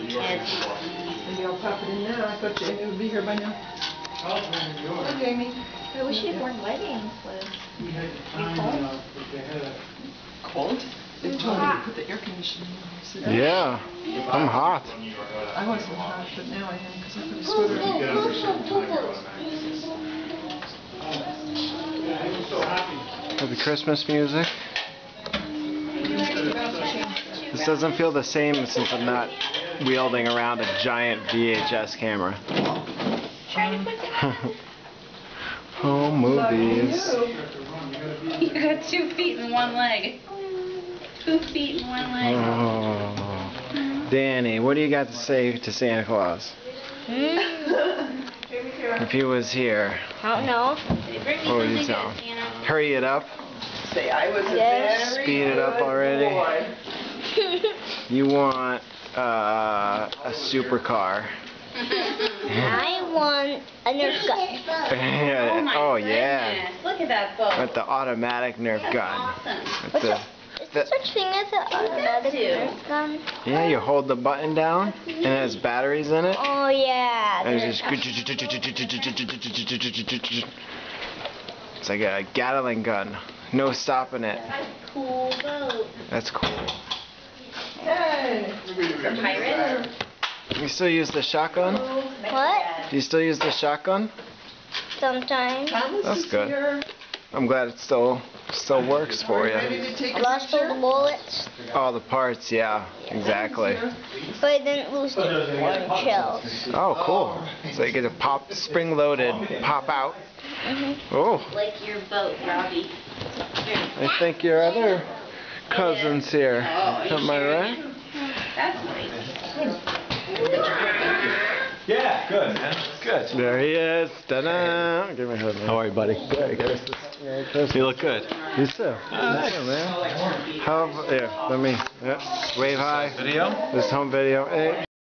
kids. Maybe I'll pop it in now. I thought Jamie would be here by now. Hi, Jamie. I wish you had worn leggings, Liz. Cold? They told me to put the air conditioning on. Yeah, I'm hot. I wasn't hot, but now I am because I put a sweater on. With the Christmas music. This doesn't feel the same since I'm not wielding around a giant VHS camera. Home movies. You got 2 feet and 1 leg. 2 feet and 1 leg. Oh. Danny, what do you got to say to Santa Claus? If he was here, I don't know. what would you tell him? Hurry it up. Say I was a Yes. very Speed it up good already. boy. You want a supercar. I want a Nerf gun. Oh yeah, Look at that boat. with the automatic Nerf gun. Awesome. With the, Is there such thing as an automatic Nerf gun? yeah, you hold the button down and it has batteries in it. Oh yeah. And it's like a Gatling gun. No stopping it. Cool boat. That's cool. Hey. For pirates? You still use the shotgun? What? Do you still use the shotgun? Sometimes. Thomas That's is good. here. I'm glad it still works for Ready you. to take I a lost all the picture? bullets, All the parts, yeah, exactly. but I didn't lose the shells. Oh, cool. So you get a pop, spring-loaded, pop out. Oh, Like your boat, Robbie. I think your other cousin's here. Am I right? That's nice. Yeah, good, man. Good. There he is. Ta-da! Give me a hug, man. How are you, buddy? Good. Merry Christmas. You look good. You too. Nice. Yeah, man. How? Here, let me. Yeah. Wave hi. Video? This home video. Hey.